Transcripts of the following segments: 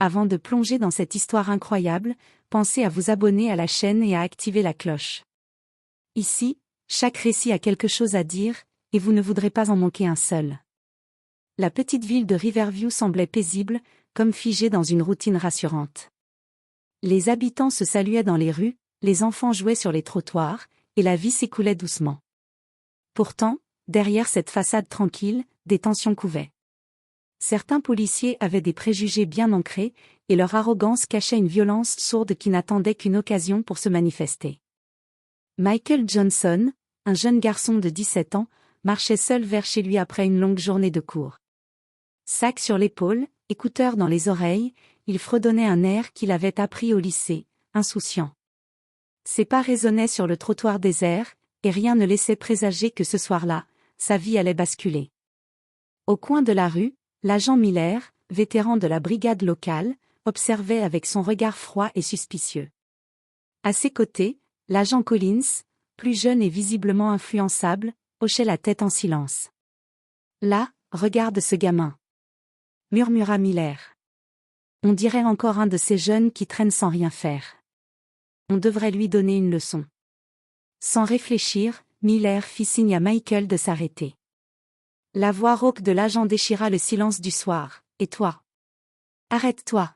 Avant de plonger dans cette histoire incroyable, pensez à vous abonner à la chaîne et à activer la cloche. Ici, chaque récit a quelque chose à dire, et vous ne voudrez pas en manquer un seul. La petite ville de Riverview semblait paisible, comme figée dans une routine rassurante. Les habitants se saluaient dans les rues, les enfants jouaient sur les trottoirs, et la vie s'écoulait doucement. Pourtant, derrière cette façade tranquille, des tensions couvaient. Certains policiers avaient des préjugés bien ancrés, et leur arrogance cachait une violence sourde qui n'attendait qu'une occasion pour se manifester. Michael Johnson, un jeune garçon de 17 ans, marchait seul vers chez lui après une longue journée de cours. Sac sur l'épaule, écouteurs dans les oreilles, il fredonnait un air qu'il avait appris au lycée, insouciant. Ses pas résonnaient sur le trottoir désert, et rien ne laissait présager que ce soir-là, sa vie allait basculer. Au coin de la rue, l'agent Miller, vétéran de la brigade locale, observait avec son regard froid et suspicieux. À ses côtés, l'agent Collins, plus jeune et visiblement influençable, hochait la tête en silence. « Là, regarde ce gamin !» murmura Miller. « On dirait encore un de ces jeunes qui traînent sans rien faire. On devrait lui donner une leçon. » Sans réfléchir, Miller fit signe à Michael de s'arrêter. La voix rauque de l'agent déchira le silence du soir. « Et toi ? Arrête-toi !»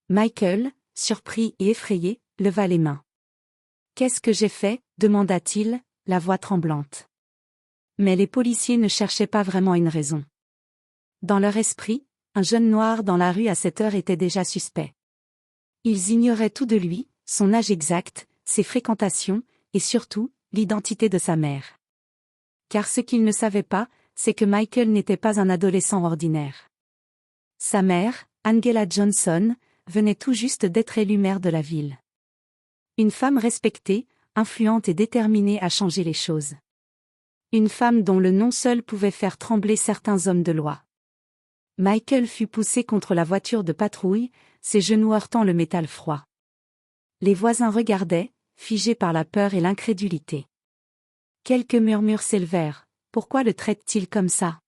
Michael, surpris et effrayé, leva les mains. « Qu'est-ce que j'ai fait ?» demanda-t-il, la voix tremblante. Mais les policiers ne cherchaient pas vraiment une raison. Dans leur esprit, un jeune noir dans la rue à cette heure était déjà suspect. Ils ignoraient tout de lui, son âge exact, ses fréquentations, et surtout, l'identité de sa mère. Car ce qu'ils ne savaient pas, c'est que Michael n'était pas un adolescent ordinaire. Sa mère, Angela Johnson, venait tout juste d'être élue maire de la ville. Une femme respectée, influente et déterminée à changer les choses. Une femme dont le nom seul pouvait faire trembler certains hommes de loi. Michael fut poussé contre la voiture de patrouille, ses genoux heurtant le métal froid. Les voisins regardaient, figés par la peur et l'incrédulité. Quelques murmures s'élevèrent. Pourquoi le traite-t-il comme ça ?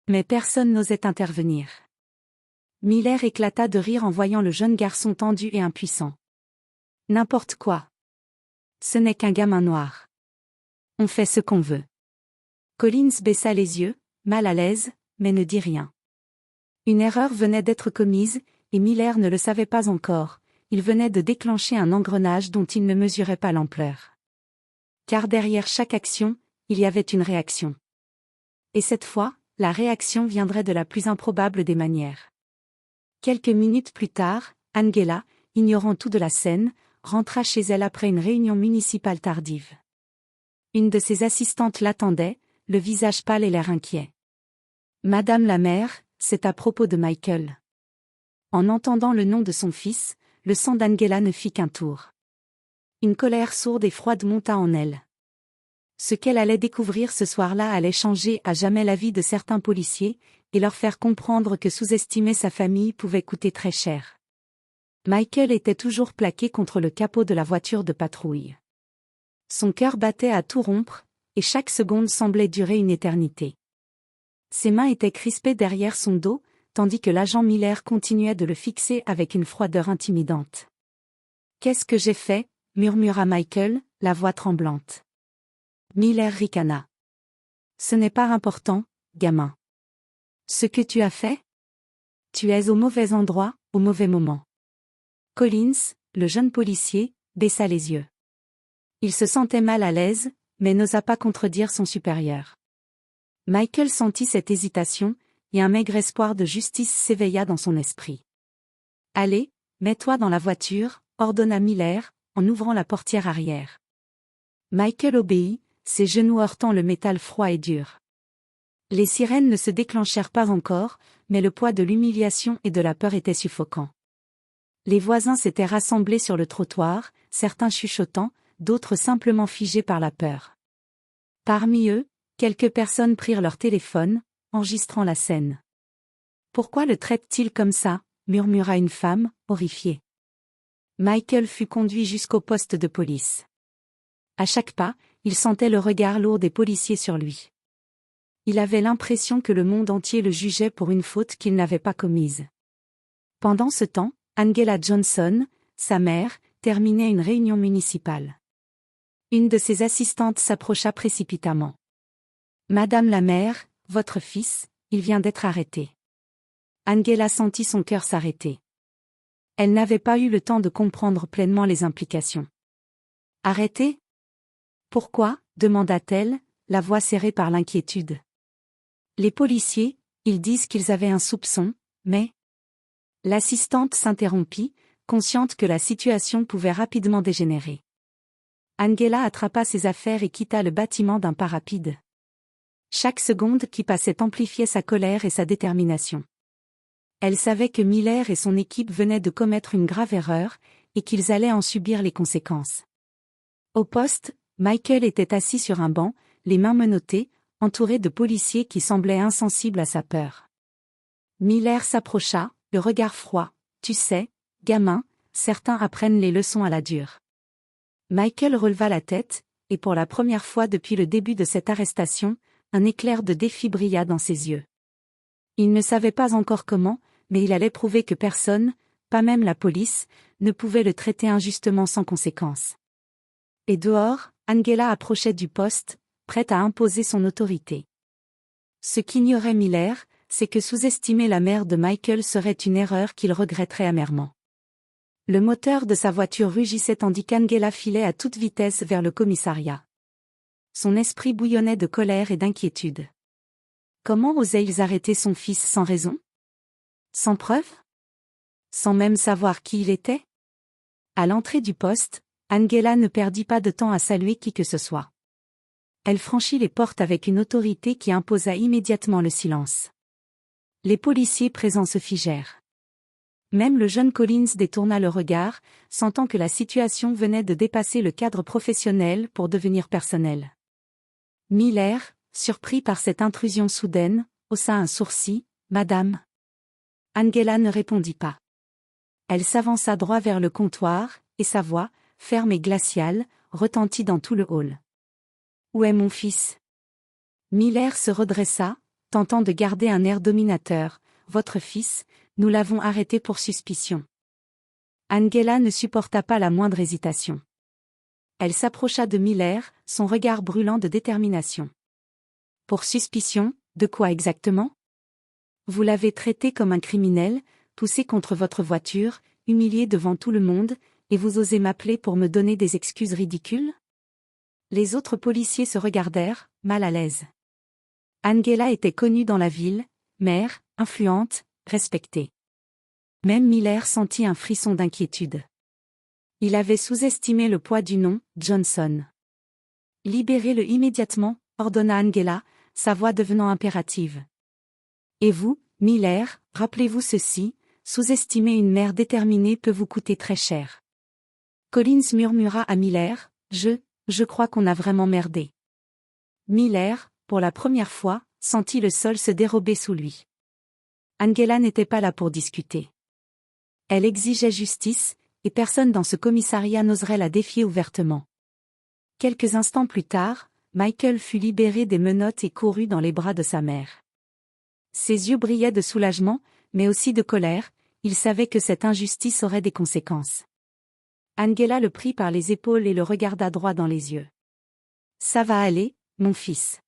Mais personne n'osait intervenir. Miller éclata de rire en voyant le jeune garçon tendu et impuissant. N'importe quoi. Ce n'est qu'un gamin noir. On fait ce qu'on veut. Collins baissa les yeux, mal à l'aise, mais ne dit rien. Une erreur venait d'être commise, et Miller ne le savait pas encore, il venait de déclencher un engrenage dont il ne mesurait pas l'ampleur. Car derrière chaque action, il y avait une réaction. Et cette fois, la réaction viendrait de la plus improbable des manières. Quelques minutes plus tard, Angela, ignorant tout de la scène, rentra chez elle après une réunion municipale tardive. Une de ses assistantes l'attendait, le visage pâle et l'air inquiet. « Madame la maire, c'est à propos de Michael. » En entendant le nom de son fils, le sang d'Angela ne fit qu'un tour. Une colère sourde et froide monta en elle. Ce qu'elle allait découvrir ce soir-là allait changer à jamais la vie de certains policiers, et leur faire comprendre que sous-estimer sa famille pouvait coûter très cher. Michael était toujours plaqué contre le capot de la voiture de patrouille. Son cœur battait à tout rompre, et chaque seconde semblait durer une éternité. Ses mains étaient crispées derrière son dos, tandis que l'agent Miller continuait de le fixer avec une froideur intimidante. « Qu'est-ce que j'ai fait ?» murmura Michael, la voix tremblante. Miller ricana. « Ce n'est pas important, gamin. Ce que tu as fait ? Tu es au mauvais endroit, au mauvais moment. » Collins, le jeune policier, baissa les yeux. Il se sentait mal à l'aise, mais n'osa pas contredire son supérieur. Michael sentit cette hésitation, et un maigre espoir de justice s'éveilla dans son esprit. « Allez, mets-toi dans la voiture » ordonna Miller, en ouvrant la portière arrière. Michael obéit, ses genoux heurtant le métal froid et dur. Les sirènes ne se déclenchèrent pas encore, mais le poids de l'humiliation et de la peur était suffocant. Les voisins s'étaient rassemblés sur le trottoir, certains chuchotant, d'autres simplement figés par la peur. Parmi eux, quelques personnes prirent leur téléphone, enregistrant la scène. « Pourquoi le traite-t-il comme ça ?» murmura une femme, horrifiée. Michael fut conduit jusqu'au poste de police. À chaque pas, il sentait le regard lourd des policiers sur lui. Il avait l'impression que le monde entier le jugeait pour une faute qu'il n'avait pas commise. Pendant ce temps, Angela Johnson, sa mère, terminait une réunion municipale. Une de ses assistantes s'approcha précipitamment. « Madame la maire, votre fils, il vient d'être arrêté. » Angela sentit son cœur s'arrêter. Elle n'avait pas eu le temps de comprendre pleinement les implications. « Arrêté ? Pourquoi ? » demanda-t-elle, la voix serrée par l'inquiétude. « Les policiers, ils disent qu'ils avaient un soupçon, mais... » L'assistante s'interrompit, consciente que la situation pouvait rapidement dégénérer. Angela attrapa ses affaires et quitta le bâtiment d'un pas rapide. Chaque seconde qui passait amplifiait sa colère et sa détermination. Elle savait que Miller et son équipe venaient de commettre une grave erreur, et qu'ils allaient en subir les conséquences. Au poste, Michael était assis sur un banc, les mains menottées, entouré de policiers qui semblaient insensibles à sa peur. Miller s'approcha, le regard froid. « Tu sais, gamin, certains apprennent les leçons à la dure. » Michael releva la tête, et pour la première fois depuis le début de cette arrestation, un éclair de défi brilla dans ses yeux. Il ne savait pas encore comment, mais il allait prouver que personne, pas même la police, ne pouvait le traiter injustement sans conséquence. Et dehors, Angela approchait du poste, prête à imposer son autorité. Ce qu'ignorait Miller, c'est que sous-estimer la mère de Michael serait une erreur qu'il regretterait amèrement. Le moteur de sa voiture rugissait tandis qu'Angela filait à toute vitesse vers le commissariat. Son esprit bouillonnait de colère et d'inquiétude. Comment osaient-ils arrêter son fils sans raison ? Sans preuve ? Sans même savoir qui il était ? À l'entrée du poste, Angela ne perdit pas de temps à saluer qui que ce soit. Elle franchit les portes avec une autorité qui imposa immédiatement le silence. Les policiers présents se figèrent. Même le jeune Collins détourna le regard, sentant que la situation venait de dépasser le cadre professionnel pour devenir personnel. Miller, surpris par cette intrusion soudaine, haussa un sourcil. « Madame ?» Angela ne répondit pas. Elle s'avança droit vers le comptoir, et sa voix, ferme et glaciale, retentit dans tout le hall. « Où est mon fils ?» Miller se redressa, tentant de garder un air dominateur. « Votre fils, nous l'avons arrêté pour suspicion. » Angela ne supporta pas la moindre hésitation. Elle s'approcha de Miller, son regard brûlant de détermination. « Pour suspicion, de quoi exactement ? Vous l'avez traité comme un criminel, poussé contre votre voiture, humilié devant tout le monde, et vous osez m'appeler pour me donner des excuses ridicules ? » Les autres policiers se regardèrent, mal à l'aise. Angela était connue dans la ville, mère, influente, respectée. Même Miller sentit un frisson d'inquiétude. Il avait sous-estimé le poids du nom, Johnson. « Libérez-le immédiatement », ordonna Angela, sa voix devenant impérative. « Et vous, Miller, rappelez-vous ceci, sous-estimer une mère déterminée peut vous coûter très cher. » Collins murmura à Miller, « Je crois qu'on a vraiment merdé. » Miller, pour la première fois, sentit le sol se dérober sous lui. Angela n'était pas là pour discuter. Elle exigeait justice, et personne dans ce commissariat n'oserait la défier ouvertement. Quelques instants plus tard, Michael fut libéré des menottes et courut dans les bras de sa mère. Ses yeux brillaient de soulagement, mais aussi de colère, il savait que cette injustice aurait des conséquences. Angela le prit par les épaules et le regarda droit dans les yeux. « Ça va aller, mon fils.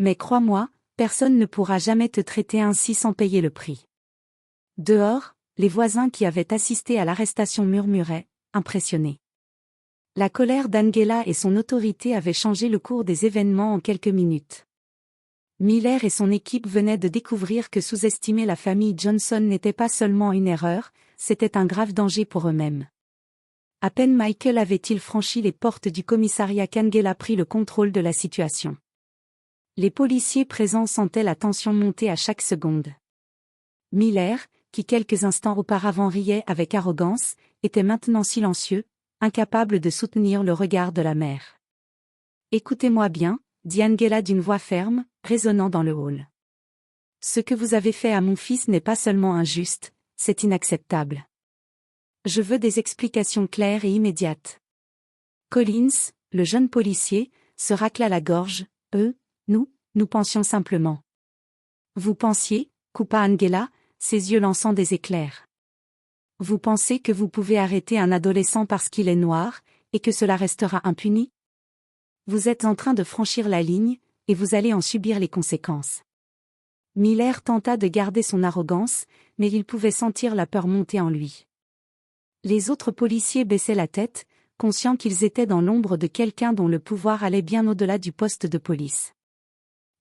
Mais crois-moi, personne ne pourra jamais te traiter ainsi sans payer le prix. » Dehors, les voisins qui avaient assisté à l'arrestation murmuraient, impressionnés. La colère d'Angela et son autorité avaient changé le cours des événements en quelques minutes. Miller et son équipe venaient de découvrir que sous-estimer la famille Johnson n'était pas seulement une erreur, c'était un grave danger pour eux-mêmes. À peine Michael avait-il franchi les portes du commissariat qu'Angela prit le contrôle de la situation. Les policiers présents sentaient la tension monter à chaque seconde. Miller, qui quelques instants auparavant riait avec arrogance, était maintenant silencieux, incapable de soutenir le regard de la mère. « Écoutez-moi bien, » dit Angela d'une voix ferme, résonnant dans le hall. « Ce que vous avez fait à mon fils n'est pas seulement injuste, c'est inacceptable. Je veux des explications claires et immédiates. » Collins, le jeune policier, se racla la gorge. « Nous pensions simplement. » « Vous pensiez ?» coupa Angela, ses yeux lançant des éclairs. Vous pensez que vous pouvez arrêter un adolescent parce qu'il est noir, et que cela restera impuni? Vous êtes en train de franchir la ligne, et vous allez en subir les conséquences. Miller tenta de garder son arrogance, mais il pouvait sentir la peur monter en lui. Les autres policiers baissaient la tête, conscients qu'ils étaient dans l'ombre de quelqu'un dont le pouvoir allait bien au-delà du poste de police.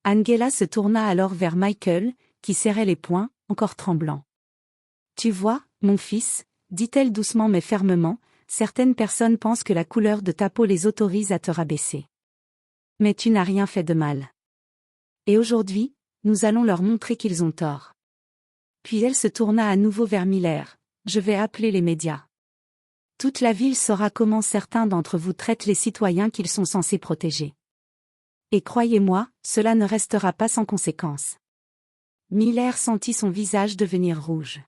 Angela se tourna alors vers Michael, qui serrait les poings, encore tremblant. « Tu vois, mon fils, dit-elle doucement mais fermement, certaines personnes pensent que la couleur de ta peau les autorise à te rabaisser. Mais tu n'as rien fait de mal. Et aujourd'hui, nous allons leur montrer qu'ils ont tort. » Puis elle se tourna à nouveau vers Miller. « Je vais appeler les médias. Toute la ville saura comment certains d'entre vous traitent les citoyens qu'ils sont censés protéger. Et croyez-moi, cela ne restera pas sans conséquence. » Miller sentit son visage devenir rouge.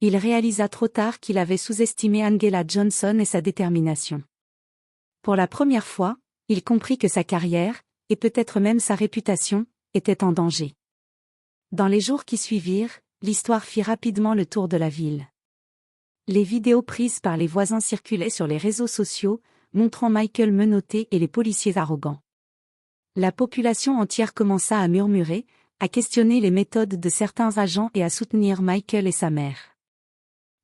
Il réalisa trop tard qu'il avait sous-estimé Angela Johnson et sa détermination. Pour la première fois, il comprit que sa carrière, et peut-être même sa réputation, étaient en danger. Dans les jours qui suivirent, l'histoire fit rapidement le tour de la ville. Les vidéos prises par les voisins circulaient sur les réseaux sociaux, montrant Michael menotté et les policiers arrogants. La population entière commença à murmurer, à questionner les méthodes de certains agents et à soutenir Michael et sa mère.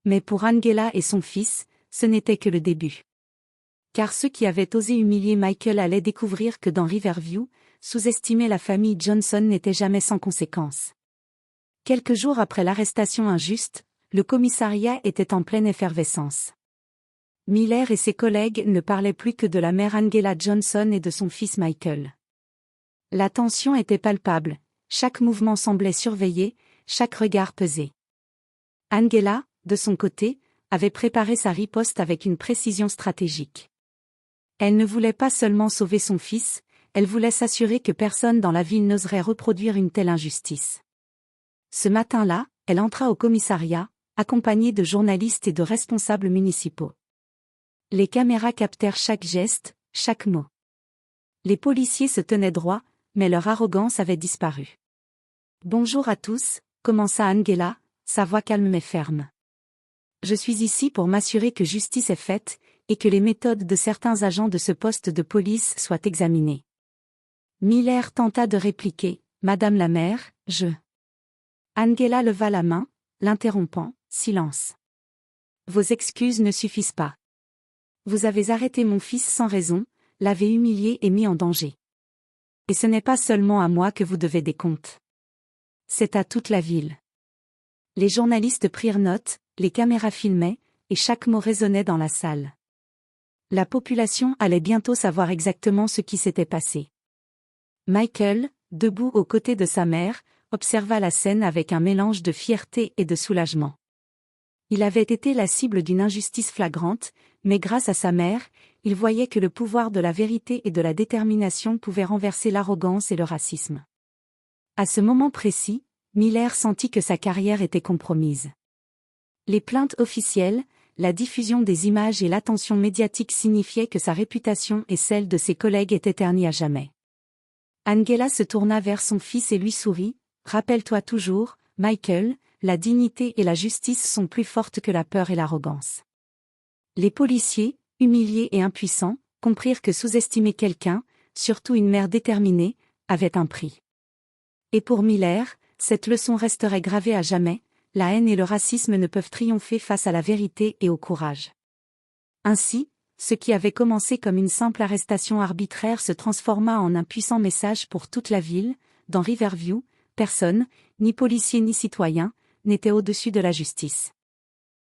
Mais pour Angela et son fils, ce n'était que le début. Car ceux qui avaient osé humilier Michael allaient découvrir que dans Riverview, sous-estimer la famille Johnson n'était jamais sans conséquence. Quelques jours après l'arrestation injuste, le commissariat était en pleine effervescence. Miller et ses collègues ne parlaient plus que de la mère Angela Johnson et de son fils Michael. La tension était palpable, chaque mouvement semblait surveillé, chaque regard pesé. Angela, de son côté, avait préparé sa riposte avec une précision stratégique. Elle ne voulait pas seulement sauver son fils, elle voulait s'assurer que personne dans la ville n'oserait reproduire une telle injustice. Ce matin-là, elle entra au commissariat, accompagnée de journalistes et de responsables municipaux. Les caméras captèrent chaque geste, chaque mot. Les policiers se tenaient droit, mais leur arrogance avait disparu. « Bonjour à tous », commença Angela, sa voix calme mais ferme. « Je suis ici pour m'assurer que justice est faite, et que les méthodes de certains agents de ce poste de police soient examinées. » Miller tenta de répliquer, « Madame la maire, je... » Angela leva la main, l'interrompant, « Silence. Vos excuses ne suffisent pas. Vous avez arrêté mon fils sans raison, l'avez humilié et mis en danger. Et ce n'est pas seulement à moi que vous devez des comptes. C'est à toute la ville. » Les journalistes prirent note, les caméras filmaient, et chaque mot résonnait dans la salle. La population allait bientôt savoir exactement ce qui s'était passé. Michael, debout aux côtés de sa mère, observa la scène avec un mélange de fierté et de soulagement. Il avait été la cible d'une injustice flagrante, mais grâce à sa mère, il voyait que le pouvoir de la vérité et de la détermination pouvait renverser l'arrogance et le racisme. À ce moment précis, Miller sentit que sa carrière était compromise. Les plaintes officielles, la diffusion des images et l'attention médiatique signifiaient que sa réputation et celle de ses collègues étaient ternies à jamais. Angela se tourna vers son fils et lui sourit, « Rappelle-toi toujours, Michael, la dignité et la justice sont plus fortes que la peur et l'arrogance. » Les policiers, humiliés et impuissants, comprirent que sous-estimer quelqu'un, surtout une mère déterminée, avait un prix. Et pour Miller, cette leçon resterait gravée à jamais, la haine et le racisme ne peuvent triompher face à la vérité et au courage. Ainsi, ce qui avait commencé comme une simple arrestation arbitraire se transforma en un puissant message pour toute la ville. Dans Riverview, personne, ni policier ni citoyen, n'était au-dessus de la justice.